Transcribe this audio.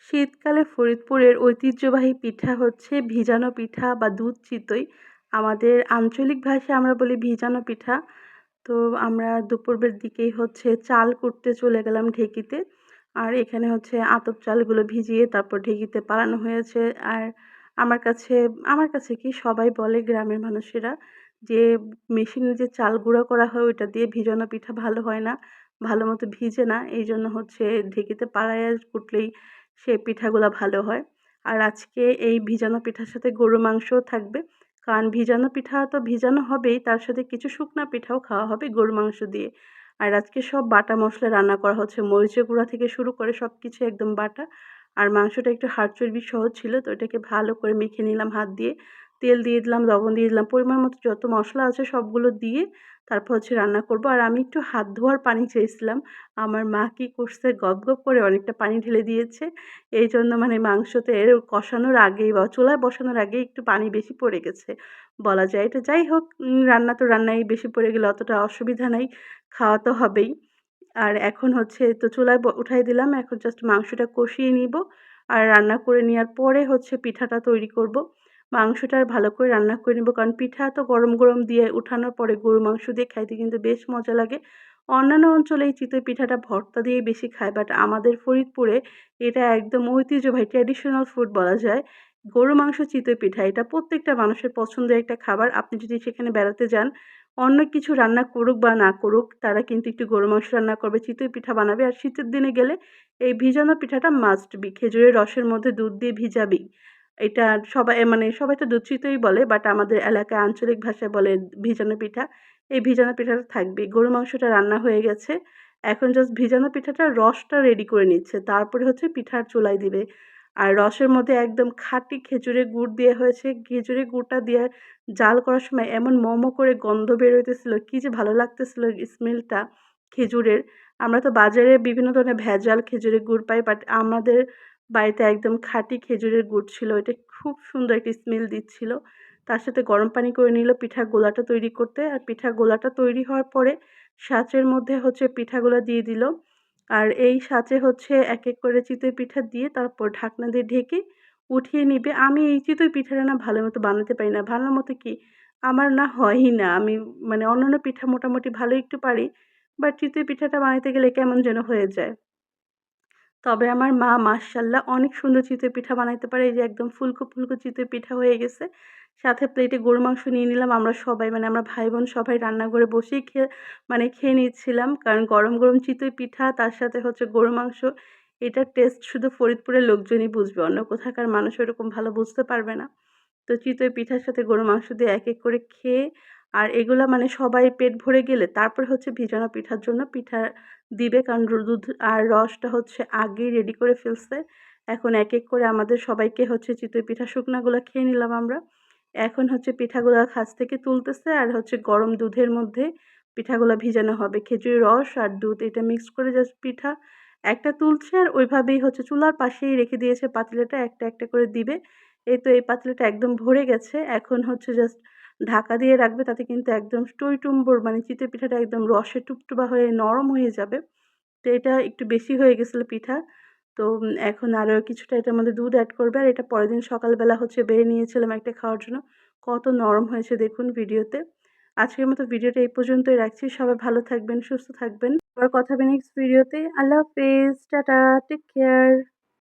শীতকালে ফরিদপুরের ঐতিহ্যবাহী পিঠা হচ্ছে ভিজানো পিঠা বা দুধ চিতই। আমাদের আঞ্চলিক ভাষায় আমরা বলি ভিজানো পিঠা। তো আমরা দুপুরের দিকেই হচ্ছে চাল কুটতে চলে গেলাম ঢেঁকিতে। আর এখানে হচ্ছে আতপ চালগুলো ভিজিয়ে তারপর ঢেঁকিতে পাড়ানো হয়েছে। আর আমার কাছে আমার কাছে কি সবাই বলে গ্রামের মানুষেরা যে মেশিনে যে চাল গুঁড়া করা হয় ওইটা দিয়ে ভিজানো পিঠা ভালো হয় না, ভালো মতো ভিজে না। এইজন্য হচ্ছে ঢেঁকিতে পাড়াইয়া কুটলেই সেই পিঠাগুলা ভালো হয়। আর আজকে এই ভিজানো পিঠার সাথে গরুর মাংসও থাকবে। কারণ ভিজানো পিঠা তো ভিজানো হবেই, তার সাথে কিছু শুকনা পিঠাও খাওয়া হবে গরুর মাংস দিয়ে। আর আজকে সব বাটা মসলা রান্না করা হচ্ছে। মরিচের গুঁড়া থেকে শুরু করে সবকিছু একদম বাটা। আর মাংসটা একটু হাড় চর্বি সহ ছিল, তো এটাকে ভালো করে মেখে নিলাম হাত দিয়ে। তেল দিয়ে দিলাম, লবণ দিয়ে দিলাম, পরিমাণ মতো যত মসলা আছে সবগুলো দিয়ে তারপর হচ্ছে রান্না করব। আর আমি একটু হাত ধোয়ার পানি চেয়েছিলাম। আমার মা কি করছে, গপ করে অনেকটা পানি ঢেলে দিয়েছে। এইজন্য মানে মাংসতে কষানোর আগেই বা চুলায় বসানোর আগেই একটু পানি বেশি পড়ে গেছে বলা যায়। এটা যাই হোক, রান্না তো রান্নাই, বেশি পড়ে গেলে অতটা অসুবিধা নাই, খাওয়া তো হবেই। আর এখন হচ্ছে তো চুলায় উঠাই দিলাম। এখন জাস্ট মাংসটা কষিয়ে নিব। আর রান্না করে নেওয়ার পরে হচ্ছে পিঠাটা তৈরি করব। মাংসটা ভালো করে রান্না করে নিব, কারণ পিঠা তো গরম দিয়ে উঠানোর পরে গরুর মাংস দিয়ে খাইতে কিন্তু বেশ মজা লাগে। অন্যান্য অঞ্চলে এই চিতই পিঠাটা ভর্তা দিয়েই বেশি খায়, বাট আমাদের ফরিদপুরে এটা একদম ঐতিহ্যবাহী ট্র্যাডিশনাল ফুড বলা যায়। গরুর মাংস চিতই পিঠা এটা প্রত্যেকটা মানুষের পছন্দের একটা খাবার। আপনি যদি সেখানে বেড়াতে যান, অন্য কিছু রান্না করুক বা না করুক, তারা কিন্তু একটু গরুর মাংস রান্না করবে, চিতই পিঠা বানাবে। আর শীতের দিনে গেলে এই ভিজানো পিঠাটা মাস্ট বি। খেজুরের রসের মধ্যে দুধ দিয়ে ভিজাবি। এটা সবাই মানে সবাই তো দুধ চিতই বলে, বাট আমাদের এলাকায় আঞ্চলিক ভাষায় বলে ভিজানো পিঠা। এই ভিজানো পিঠাটা থাকবেই। গরুর মাংসটা রান্না হয়ে গেছে। এখন জাস্ট ভিজানো পিঠাটার রসটা রেডি করে নিচ্ছে। তারপরে হচ্ছে পিঠার চুলায় দিবে। আর রসের মধ্যে একদম খাঁটি খেজুরের গুড় দেয়া হয়েছে। খেজুরের গুড়টা দিয়ে জাল করার সময় এমন করে গন্ধ বের হইতেছিল, কি যে ভালো লাগতেছিল স্মেলটা খেজুরের। আমরা তো বাজারে বিভিন্ন ধরনের ভেজাল খেজুরের গুড় পাই, বাট আমাদের বাড়িতে একদম খাঁটি খেজুরের গুড় ছিল। এটা খুব সুন্দর একটা স্মেল দিচ্ছিল। তার সাথে গরম পানি করে নিল পিঠার গোলাটা তৈরি করতে। আর পিঠার গোলাটা তৈরি হওয়ার পরে ছাঁচের মধ্যে হচ্ছে পিঠাগুলা দিয়ে দিল। আর এই ছাঁচে হচ্ছে এক করে চিতই পিঠা দিয়ে তারপর ঢাকনা দিয়ে ঢেকে উঠিয়ে নিবে। আমি এই চিতই পিঠাটা না ভালো মতো বানাতে পারি না। ভালো মতো কি, আমার না হয়ই না। আমি মানে অন্যান্য পিঠা মোটামুটি ভালো একটু পারি। বাট চিতই পিঠাটা বানাইতে গেলে কেমন যেন হয়ে যায়। তবে আমার মা মাশাআল্লাহ অনেক সুন্দর চিতই পিঠা বানাইতে পারে। এই যে একদম ফুলকো চিতই পিঠা হয়ে গেছে। সাথে প্লেটে গরুর মাংস নিয়ে নিলাম। আমরা সবাই মানে আমরা ভাই-বোন সবাই রান্নাঘরে বসেই খেয়ে নিচ্ছিলাম। কারণ গরম চিতই পিঠা তার সাথে হচ্ছে গরুর মাংস। এটার টেস্ট শুধু ফরিদপুরের লোকজনই বুঝবে। অন্য কোথাকার মানুষ ওরকম ভালো বুঝতে পারবে না। তো চিতই পিঠার সাথে গরুর মাংস দিয়ে এক করে খেয়ে, আর এগুলা মানে সবাই পেট ভরে গেলে তারপরে হচ্ছে ভিজানো পিঠার জন্য পিঠা দিবে। কারণ দুধ আর রসটা হচ্ছে আগেই রেডি করে ফেলছে। এখন এক করে আমাদের সবাইকে হচ্ছে চিতই পিঠা শুকনাগুলা খেয়ে নিলাম আমরা। এখন হচ্ছে পিঠাগুলা খাঁচ থেকে তুলতেছে আর হচ্ছে গরম দুধের মধ্যে পিঠাগুলা ভিজানো হবে। খেজুরের রস আর দুধ এটা মিক্সড করে জাস্ট পিঠা একটা তুলছে, আর ওইভাবেই হচ্ছে চুলার পাশেই রেখে দিয়েছে পাতিলাটা, একটা করে দিবে। এই তো এই পাতিলাটা একদম ভরে গেছে। এখন হচ্ছে জাস্ট ঢাকা দিয়ে রাখবে, তাতে কিন্তু একদম টইটুম্বর মানে চিতই পিঠাটা একদম রসে টুপটুপা হয়ে নরম হয়ে যাবে। তো এটা একটু বেশি হয়ে গেছিল পিঠা। তো এখন আরও কিছুটা এটার মধ্যে দুধ এড করবে। আর এটা পরের দিন সকালবেলা হচ্ছে বেড়ে নিয়েছিলাম একটা খাওয়ার জন্য। কত নরম হয়েছে দেখুন ভিডিওতে। আজকের মতো ভিডিওটা এই পর্যন্তই রাখছি। সবাই ভালো থাকবেন, সুস্থ থাকবেন। আবার কথা হবে নেক্সট ভিডিওতে। আল্লাহ হাফেজ, টাটা, টেক কেয়ার।